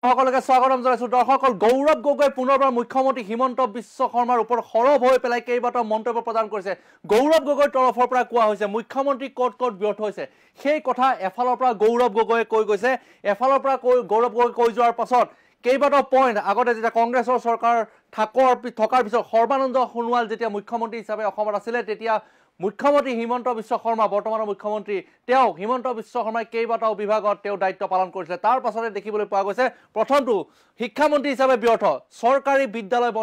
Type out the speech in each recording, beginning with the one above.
সকলকে স্বাগতম জনাইছো দৰ্শকসকল গৌৰৱ গগৈ পুনৰবাৰ মুখ্যমন্ত্ৰী হিমন্ত বিশ্ব শৰ্মাৰ ওপৰত সৰব হৈ পেলাই কেইবাটাও মন্তব্য প্ৰদান কৰিছে গৌৰৱ গগৈৰ তৰফৰ পৰা কোৱা হৈছে মুখ্যমন্ত্ৰী ক'ত ব্যৰ্থ হৈছে সেই কথা এফালৰ পৰা গৌৰৱ গগৈয়ে কৈ গৈছে এফালৰ পৰা গৌৰৱ গগৈ কৈ যোৱাৰ পাছত কেইবাটাও পইণ্ট আগতে যেতিয়া কংগ্ৰেছৰ চৰকাৰ থকাৰ পিছত সৰ্বানন্দ সোণোৱাল যেতিয়া মুখ্যমন্ত্ৰী হিচাপে অসমত আছিল তেতিয়া মুখ্যমন্ত্ৰী হিমন্ত বিশ্ব শৰ্মা বৰ্তমানৰ মুখ্যমন্ত্ৰী তেওঁ হিমন্ত বিশ্ব শৰ্মাই কেইবাটাও বিভাগত তেওঁ দায়িত্ব পালন কৰিছে তাৰ পাছতে দেখিবলৈ পোৱা গৈছে প্ৰথমটো শিক্ষামন্ত্ৰী হিচাপে ব্যৰ্থ চৰকাৰী বিদ্যালয়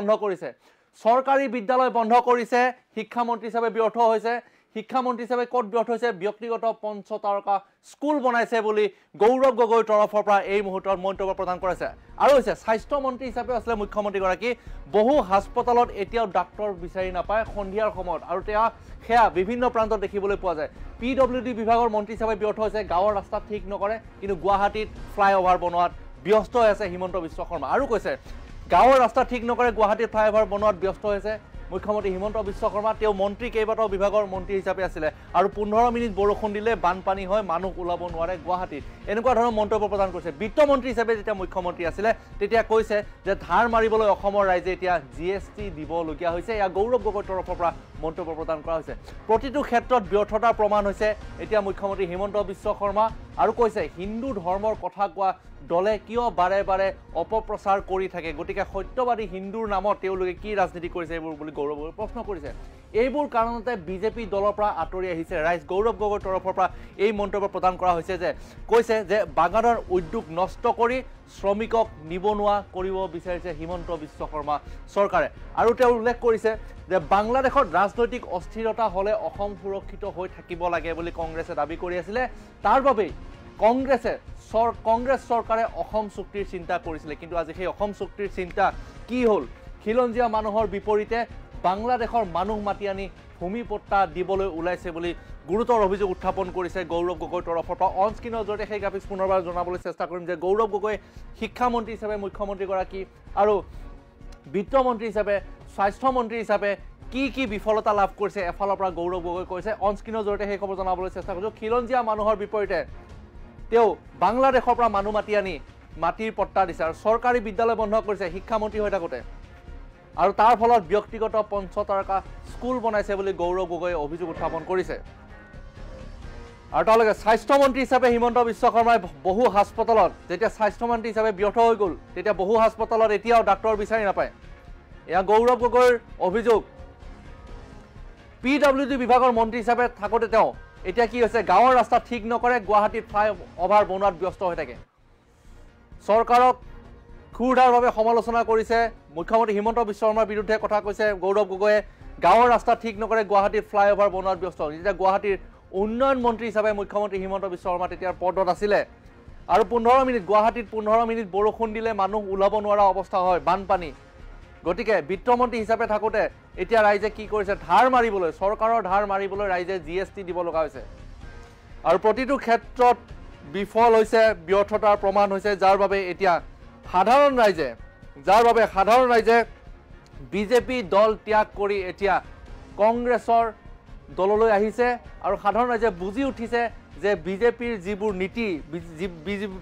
বন্ধ কৰিছে শিক্ষামন্ত্ৰী হিচাপে ব্যৰ্থ হৈছে শিক্ষামন্ত্ৰী হিচাপে ক'ত ব্যৰ্থ হৈছে ব্যক্তিগত পঞ্চতাৰকা স্কুল বনাইছে বুলি গৌৰৱ গগৈৰ তৰফৰ পৰা এই মুহূৰ্তত মন্তব্য প্ৰদান কৰিছে আৰু হৈছে স্বাস্থ্য মন্ত্ৰী হিচাপে আছিল মুখ্যমন্ত্ৰীগৰাকী বহু হাস্পতালত এতিয়াও ডাক্তৰ বিচাৰি নাপায় সন্ধিয়াৰ সময়ত আৰু সেয়া বিভিন্ন প্ৰান্তত দেখিবলৈ পোৱা যায় পিডব্লিউডি বিভাগৰ মন্ত্ৰী হিচাপে ব্যৰ্থ হৈছে গাঁৱৰ ৰাস্তা ঠিক নকৰে কিন্তু গুৱাহাটীত ফ্লাইঅভাৰ বনোৱাত ব্যস্ত হৈ আছে হিমন্ত বিশ্ব শৰ্মা আৰু কৈছে গাঁৱৰ ৰাস্তা ঠিক নকৰে গুৱাহাটীত ফ্লাইঅভাৰ বনোৱাত ব্যস্ত হৈছে মুখ্যমন্ত্ৰী হিমন্ত বিশ্ব শৰ্মা তেওঁ মন্ত্ৰী কেইবাটাও বিভাগৰ মন্ত্ৰী হিচাপে আছিলে আৰু 15 মিনিট বৰষুণ দিলে বানপানী হয় মানুহ ওলাব নোৱাৰে গুৱাহাটীত এনেকুৱা ধৰণৰ মন্তব্য প্ৰদান কৰিছে বিত্তমন্ত্ৰী হিচাপে যেতিয়া মুখ্যমন্ত্ৰী আছিলে তেতিয়া কৈছে যে ধাৰ মাৰিবলৈ অসমৰ ৰাইজে এতিয়া জিএছটি দিবলগীয়া হৈছে এয়া গৌৰৱ গগৈৰ তৰফৰ পৰা মন্তব্য প্ৰদান কৰা হৈছে প্ৰতিটো ক্ষেত্ৰত ব্যৰ্থতাৰ প্ৰমাণ হৈছে এতিয়া মুখ্যমন্ত্ৰী হিমন্ত বিশ্ব শৰ্মা আৰু কৈছে হিন্দু ধৰ্মৰ কথা কোৱা দলে কিয় বাৰে বাৰে অপপ্ৰচাৰ কৰি থাকে গতিকে সত্যবাদী হিন্দুৰ নামত তেওঁলোকে কি ৰাজনীতি কৰিছে এইবোৰ বুলি গৌৰৱ গগৈ প্ৰশ্ন কৰিছে এইবোৰ কাৰণতে বিজেপি দলৰ পৰা আঁতৰি আহিছে ৰাইজ গৌৰৱ গগৈৰ তৰফৰ পৰা এই মন্তব্য প্ৰদান কৰা হৈছে যে কৈছে যে বাগানৰ উদ্যোগ নষ্ট কৰি শ্ৰমিকক নিবনুৱা কৰিব বিচাৰিছে হিমন্ত বিশ্ব শৰ্মা চৰকাৰে আৰু তেওঁ উল্লেখ কৰিছে যে বাংলাদেশত ৰাজনৈতিক অস্থিৰতা হ'লে অসম সুৰক্ষিত হৈ থাকিব লাগে বুলি কংগ্ৰেছে দাবী কৰি আছিল তাৰ বাবে কংগ্ৰেছ চৰকাৰে অসম চুক্তিৰ চিন্তা কৰিছিল কিন্তু আজি সেই অসম চুক্তিৰ চিন্তা কি হ'ল খিলঞ্জীয়া মানুহৰ বিপৰীতে বাংলাদেশৰ মানুহ মাতি আনি ভূমিপট্টা দিবলৈ ওলাইছে বুলি গুৰুতৰ অভিযোগ উত্থাপন কৰিছে গৌৰৱ গগৈৰ তৰফৰ পৰা অন স্ক্ৰীনৰ জৰিয়তে সেই গ্ৰাফিক্স পুনৰবাৰ জনাবলৈ চেষ্টা কৰিম যে গৌৰৱ গগৈ শিক্ষামন্ত্ৰী হিচাপে মুখ্যমন্ত্ৰীগৰাকী আৰু বিত্তমন্ত্ৰী হিচাপে স্বাস্থ্যমন্ত্ৰী হিচাপে কি বিফলতা লাভ কৰিছে এফালৰ পৰা গৌৰৱ গগৈ কৈছে অন স্ক্ৰীনৰ জৰিয়তে সেই খবৰ জনাবলৈ চেষ্টা কৰিছোঁ খিলঞ্জীয়া মানুহৰ বিপৰীতে তেওঁ বাংলাদেশৰ পৰা মানুহ মাতি আনি মাটিৰ পট্টা দিছে আৰু চৰকাৰী বিদ্যালয় বন্ধ কৰিছে শিক্ষামন্ত্ৰী হৈ থাকোঁতে আৰু তাৰ ফলত ব্যক্তিগত পঞ্চতাৰকা স্কুল বনাইছে বুলি গৌৰৱ গগৈয়ে অভিযোগ উত্থাপন কৰিছে আৰু তেওঁলোকে স্বাস্থ্যমন্ত্ৰী হিচাপে হিমন্ত বিশ্ব শৰ্মাই বহু হাস্পতালত যেতিয়া স্বাস্থ্যমন্ত্ৰী হিচাপে ব্যৰ্থ হৈ গ'ল তেতিয়া বহু হাস্পতালত এতিয়াও ডাক্তৰ বিচাৰি নাপায় এয়া গৌৰৱ গগৈৰ অভিযোগ পিডব্লিউডি বিভাগৰ মন্ত্ৰী হিচাপে থাকোঁতে তেওঁ এতিয়া কি হৈছে গাঁৱৰ ৰাস্তা ঠিক নকৰে গুৱাহাটীত ফ্লাইঅভাৰ বনোৱাত ব্যস্ত হৈ থাকে চৰকাৰক ক্ষুৰধাৰভাৱে সমালোচনা কৰিছে মুখ্যমন্ত্ৰী হিমন্ত বিশ্ব শৰ্মাৰ বিৰুদ্ধে কথা কৈছে গৌৰৱ গগৈয়ে গাঁৱৰ ৰাস্তা ঠিক নকৰে গুৱাহাটীত ফ্লাইঅভাৰ বনোৱাত ব্যস্ত যেতিয়া গুৱাহাটীৰ উন্নয়ন মন্ত্ৰী হিচাপে মুখ্যমন্ত্ৰী হিমন্ত বিশ্ব শৰ্মা তেতিয়াৰ পদত আছিলে আৰু 15 মিনিট গুৱাহাটীত 15 মিনিট বৰষুণ দিলে মানুহ ওলাব নোৱাৰা অৱস্থা হয় বানপানী গতিকে বিত্তমন্ত্ৰী হিচাপে থাকোঁতে এতিয়া ৰাইজে কি কৰিছে চৰকাৰৰ ধাৰ মাৰিবলৈ ৰাইজে জিএছটি দিব লগা হৈছে আৰু প্ৰতিটো ক্ষেত্ৰত বিফল হৈছে ব্যৰ্থতাৰ প্ৰমাণ হৈছে যাৰ বাবে সাধাৰণ ৰাইজে বিজেপি দল ত্যাগ কৰি এতিয়া কংগ্ৰেছৰ দললৈ আহিছে আৰু সাধাৰণ ৰাইজে বুজি উঠিছে যে বিজেপিৰ যিবোৰ নীতি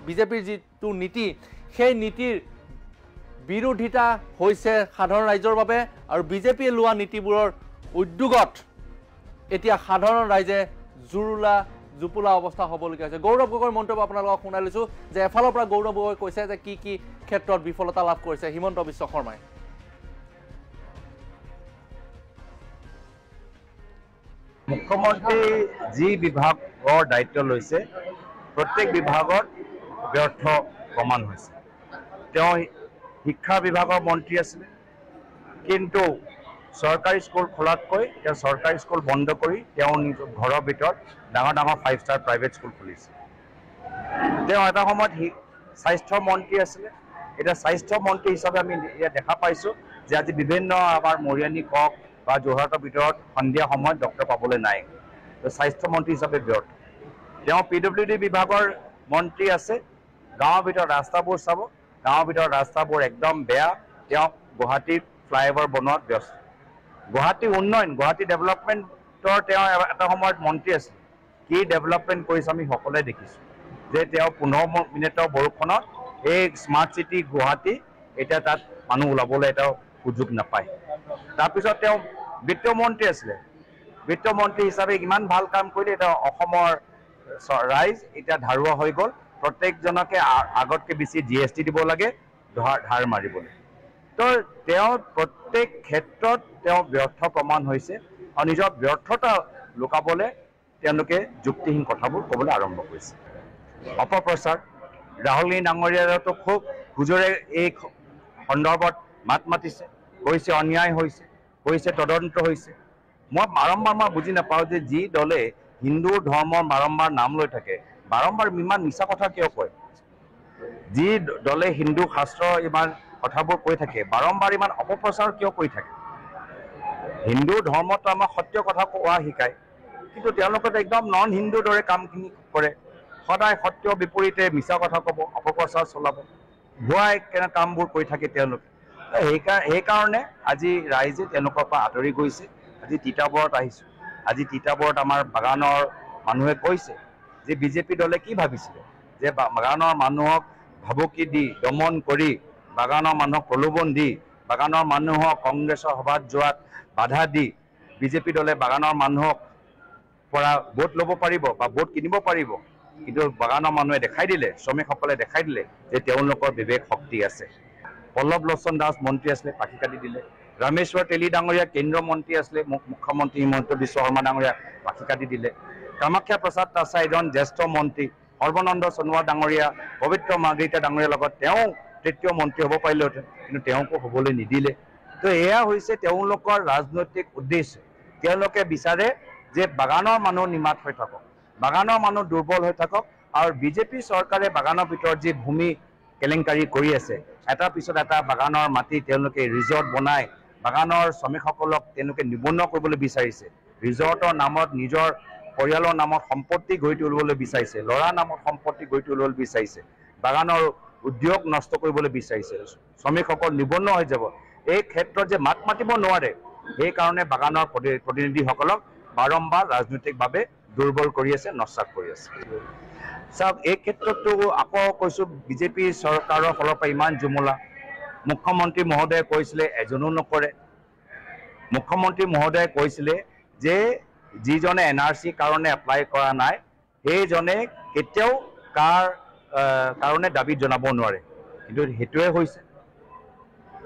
বিজেপিৰ যিটো নীতি সেই নীতিৰ বিৰোধিতা হৈছে সাধাৰণ ৰাইজৰ বাবে আৰু বিজেপিয়ে লোৱা নীতিবোৰৰ উদ্যোগত এতিয়া সাধাৰণ ৰাইজে জুপুলা অৱস্থা হ'বলগীয়া হৈছে গৌৰৱ গগৈৰ মন্তব্য আপোনালোকক শুনাই লৈছোঁ যে এফালৰ পৰা গৌৰৱ গগৈ কৈছে যে কি ক্ষেত্ৰত বিফলতা লাভ কৰিছে হিমন্ত বিশ্ব শৰ্মাই মুখ্যমন্ত্ৰী যি বিভাগৰ দায়িত্ব লৈছে প্ৰত্যেক বিভাগত ব্যৰ্থ প্ৰমাণ হৈছে তেওঁ শিক্ষা বিভাগৰ মন্ত্ৰী আছিলে কিন্তু চৰকাৰী স্কুল খোলাতকৈ তেওঁ চৰকাৰী স্কুল বন্ধ কৰি তেওঁ নিজৰ ঘৰৰ ভিতৰত ডাঙৰ 5 ষ্টাৰ প্ৰাইভেট স্কুল খুলিছে তেওঁ এটা সময়ত স্বাস্থ্য মন্ত্ৰী আছিলে এতিয়া স্বাস্থ্য মন্ত্ৰী হিচাপে আমি ইয়াত দেখা পাইছোঁ যে আজি বিভিন্ন আমাৰ মৰিয়ানী কওক বা যোৰহাটৰ ভিতৰত সন্ধিয়া সময়ত ডক্টৰ পাবলৈ নাই স্বাস্থ্য মন্ত্ৰী হিচাপে ব্যৰ্থ তেওঁ পিডব্লিউডি বিভাগৰ মন্ত্ৰী আছে গাঁৱৰ ভিতৰত ৰাস্তাবোৰ চাব গাঁৱৰ ভিতৰত ৰাস্তাবোৰ একদম বেয়া তেওঁ গুৱাহাটীত ফ্লাইঅভাৰ বনোৱাত ব্যস্ত গুৱাহাটী উন্নয়ন গুৱাহাটী ডেভেলপমেণ্টৰ তেওঁ এটা সময়ত মন্ত্ৰী আছিল কি ডেভেলপমেণ্ট কৰিছে আমি সকলোৱে দেখিছোঁ যে তেওঁ 15 মিনিটৰ বৰষুণত এই স্মাৰ্ট চিটি গুৱাহাটী এতিয়া তাত মানুহ ওলাবলৈ এটা সুযোগ নাপায়। তাৰপিছত তেওঁ বিত্তমন্ত্ৰী আছিলে, বিত্তমন্ত্ৰী হিচাপে ইমান ভাল কাম কৰিলে, এতিয়া অসমৰ ৰাইজ এতিয়া ধাৰুৱা হৈ গ'ল, প্ৰত্যেকজনকে আগতকৈ বেছি GST দিব লাগে ধাৰ মাৰিবলৈ। তো তেওঁ প্ৰত্যেক ক্ষেত্ৰত তেওঁ ব্যৰ্থ প্ৰমাণ হৈছে আৰু নিজৰ ব্যৰ্থতা লুকাবলৈ তেওঁলোকে যুক্তিহীন কথাবোৰ ক'বলৈ আৰম্ভ কৰিছে। অপপ্ৰচাৰ, ৰাহুল গান্ধী ডাঙৰীয়াতো খুব হুজুৰে এই সন্দৰ্ভত মাত মাতিছে, কৈছে অন্যায় হৈছে, কৈছে তদন্ত হৈছে। মই বাৰম্বাৰ বুজি নাপাওঁ যে যি দলে হিন্দু ধৰ্মৰ বাৰম্বাৰ নাম লৈ থাকে, বাৰম্বাৰ ইমান মিছা কথা কিয় কয়? যি দলে হিন্দু শাস্ত্ৰ ইমান কথাবোৰ কৈ থাকে, বাৰম্বাৰ ইমান অপপ্ৰচাৰ কিয় কৰি থাকে? হিন্দু ধৰ্মটো আমাক সত্য কথা কোৱা শিকায়, কিন্তু তেওঁলোকে একদম নন হিন্দুৰ দৰে কামখিনি কৰে। সদায় সত্য বিপৰীতে মিছা কথা ক'ব, অপপ্ৰচাৰ চলাব, ভুৱাই কেনে কামবোৰ কৰি থাকে তেওঁলোকে। সেইকাৰণে আজি ৰাইজে তেওঁলোকৰ পৰা আঁতৰি গৈছে। আজি তিতাবৰত আহিছোঁ। আজি তিতাবৰত আমাৰ বাগানৰ মানুহে কৈছে যে বিজেপি দলে কি ভাবিছিলে, যে বাগানৰ মানুহক ভাবুকি দি দমন কৰি, বাগানৰ মানুহক প্ৰলোভন দি, বাগানৰ মানুহক কংগ্ৰেছৰ সভাত যোৱাত বাধা দি বিজেপি দলে বাগানৰ মানুহক পৰা ভোট ল'ব পাৰিব বা ভোট কিনিব পাৰিব। কিন্তু বাগানৰ মানুহে দেখাই দিলে, শ্ৰমিকসকলে দেখাই দিলে যে তেওঁলোকৰ বিবেক শক্তি আছে। পল্লৱ লোচন দাস মন্ত্ৰী আছিলে, পাখি কাটি দিলে। ৰামেশ্বৰ তেলী ডাঙৰীয়া কেন্দ্ৰীয় মন্ত্ৰী আছিলে, মুখ্যমন্ত্ৰী হিমন্ত বিশ্ব শৰ্মা ডাঙৰীয়া পাখি কাটি দিলে। কামাখ্যা প্ৰসাদ তাছা এজন জ্যেষ্ঠ মন্ত্ৰী, সৰ্বানন্দ সোণোৱাল ডাঙৰীয়া, পবিত্ৰ মাৰ্ঘেৰিটা ডাঙৰীয়াৰ লগত তেওঁ তৃতীয় মন্ত্ৰী হ'ব পাৰিলেহেঁতেন, কিন্তু তেওঁকো হ'বলৈ নিদিলে। তো এয়া হৈছে তেওঁলোকৰ ৰাজনৈতিক উদ্দেশ্য। তেওঁলোকে বিচাৰে যে বাগানৰ মানুহ নিমাত হৈ থাকক, বাগানৰ মানুহ দুৰ্বল হৈ থাকক, আৰু বিজেপি চৰকাৰে বাগানৰ ভিতৰত যি ভূমি কেলেংকাৰী কৰি আছে, এটাৰ পিছত এটা বাগানৰ মাটি তেওঁলোকে ৰিজৰ্ট বনাই বাগানৰ শ্ৰমিকসকলক তেওঁলোকে নিবনুৱা কৰিবলৈ বিচাৰিছে। ৰিজৰ্টৰ নামত নিজৰ পৰিয়ালৰ নামত সম্পত্তি গঢ়ি তুলিবলৈ বিচাৰিছে, ল'ৰাৰ নামত সম্পত্তি গঢ়ি তুলিবলৈ বিচাৰিছে, বাগানৰ উদ্যোগ নষ্ট কৰিবলৈ বিচাৰিছে, শ্ৰমিকসকল নিবনুৱা হৈ যাব। এই ক্ষেত্ৰত যে মাত মাতিব নোৱাৰে, সেইকাৰণে বাগানৰ প্ৰতিনিধিসকলক বাৰম্বাৰ ৰাজনৈতিকভাৱে দুৰ্বল কৰি আছে, নস্বাত কৰি আছে। চাওক, এই ক্ষেত্ৰতো আকৌ কৈছোঁ, বিজেপি চৰকাৰৰ ফালৰ পৰা ইমান জুমলা। মুখ্যমন্ত্ৰী মহোদয়ে কৈছিলে এজনো নকৰে। মুখ্যমন্ত্ৰী মহোদয়ে কৈছিলে যে যিজনে NRC কাৰণে এপ্লাই কৰা নাই, সেইজনে কেতিয়াও কাৰ কাৰণে দাবী জনাব নোৱাৰে, কিন্তু সেইটোৱে হৈছে।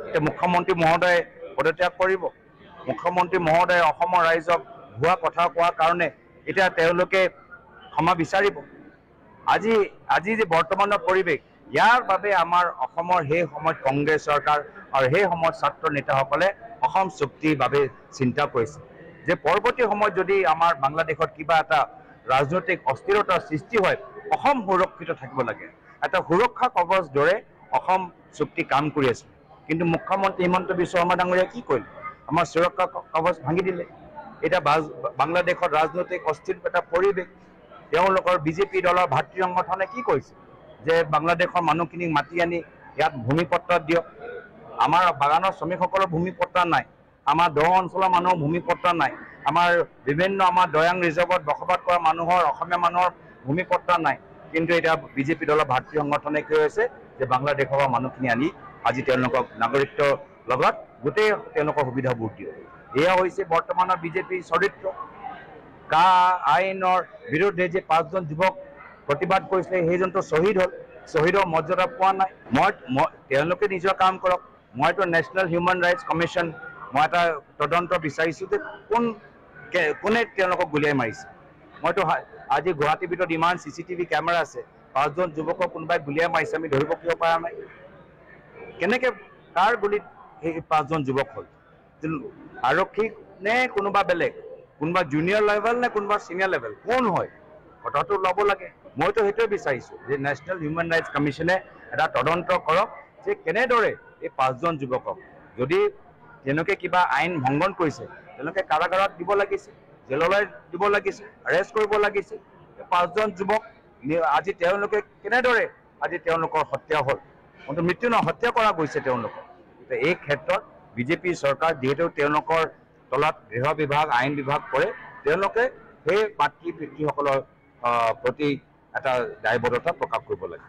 এতিয়া মুখ্যমন্ত্ৰী মহোদয়ে পদত্যাগ কৰিব। মুখ্যমন্ত্ৰী মহোদয়ে অসমৰ ৰাইজক ভুৱা কথা কোৱাৰ কাৰণে এতিয়া তেওঁলোকে ক্ষমা বিচাৰিব। আজি যে বৰ্তমানৰ পৰিৱেশ, ইয়াৰ বাবে আমাৰ অসমৰ সেই সময়ত কংগ্ৰেছ চৰকাৰ আৰু সেই সময়ত ছাত্ৰ নেতাসকলে অসম চুক্তিৰ বাবে চিন্তা কৰিছে যে পৰৱৰ্তী সময়ত যদি আমাৰ বাংলাদেশত কিবা এটা ৰাজনৈতিক অস্থিৰতাৰ সৃষ্টি হয়, অসম সুৰক্ষিত থাকিব লাগে। এটা সুৰক্ষা কৱচ দৰে অসম চুক্তি কাম কৰি আছে। কিন্তু মুখ্যমন্ত্ৰী হিমন্ত বিশ্ব শৰ্মা ডাঙৰীয়াই কি কৰিলে? আমাৰ সুৰক্ষা কৱচ ভাঙি দিলে। এতিয়া বাংলাদেশত ৰাজনৈতিক অস্থিৰ এটা পৰিৱেশ। তেওঁলোকৰ বিজেপি দলৰ ভাতৃ সংগঠনে কি কৰিছে যে বাংলাদেশৰ মানুহখিনিক মাতি আনি ইয়াত ভূমিপট্টা দিয়ক। আমাৰ বাগানৰ শ্ৰমিকসকলৰ ভূমিপট্টা নাই, আমাৰ দ অঞ্চলৰ মানুহৰ ভূমিপট্টা নাই, আমাৰ বিভিন্ন আমাৰ দয়াং ৰিজাৰ্ভত বসবাস কৰা মানুহৰ অসমীয়া মানুহৰ ভূমিপট্টা নাই। কিন্তু এতিয়া বিজেপি দলৰ ভাতৃ সংগঠনে কি হৈছে যে বাংলাদেশৰ মানুহখিনি আনি আজি তেওঁলোকক নাগৰিকত্বৰ লগত গোটেই তেওঁলোকৰ সুবিধাবোৰ দিয়ে। এয়া হৈছে বৰ্তমানৰ বিজেপিৰ চৰিত্ৰ। কা আইনৰ বিৰুদ্ধে যে 5জন যুৱক প্ৰতিবাদ কৰিছিলে, সেইজনটো শ্বহীদ হ'ল, শ্বহীদৰ মৰ্যাদা পোৱা নাই। তেওঁলোকে নিজৰ কাম কৰক। মইতো নেশ্যনেল হিউমেন ৰাইটছ কমিশ্যন, মই এটা তদন্ত বিচাৰিছোঁ যে কোনে তেওঁলোকক গুলিয়াই মাৰিছে। মইতো আজি গুৱাহাটীৰ ভিতৰত ইমান CCTV কেমেৰা আছে, 5জন যুৱকক কোনোবাই গুলিয়াই মাৰিছে, আমি ধৰিব কিয় পৰা নাই? কেনেকৈ কাৰ গুলিত সেই 5জন যুৱক হ'ল? আৰক্ষী নে কোনোবা বেলেগ, কোনোবা জুনিয়ৰ লেভেল নে কোনোবা চিনিয়ৰ লেভেল, কোন হয়? কথাটো ল'ব লাগে। মইতো সেইটোৱে বিচাৰিছোঁ যে নেশ্যনেল হিউমেন ৰাইটছ কমিশ্যনে এটা তদন্ত কৰক যে কেনেদৰে এই 5জন যুৱকক, যদি তেওঁলোকে কিবা আইন ভংগন কৰিছে, তেওঁলোকে কাৰাগাৰত দিব লাগিছিল, জেললৈ দিব লাগিছিল, এৰেষ্ট কৰিব লাগিছিল। 5জন যুৱক আজি তেওঁলোকে কেনেদৰে আজি তেওঁলোকৰ হত্যা হ'ল? মৃত্যু নহয়, হত্যা কৰা গৈছে তেওঁলোকক। এই ক্ষেত্ৰত বিজেপি চৰকাৰ যিহেতু তেওঁলোকৰ তলত গৃহ বিভাগ, আইন বিভাগ পৰে, তেওঁলোকে সেই মাতৃ পিতৃসকলৰ প্ৰতি এটা দায়বদ্ধতা প্ৰকাশ কৰিব লাগে।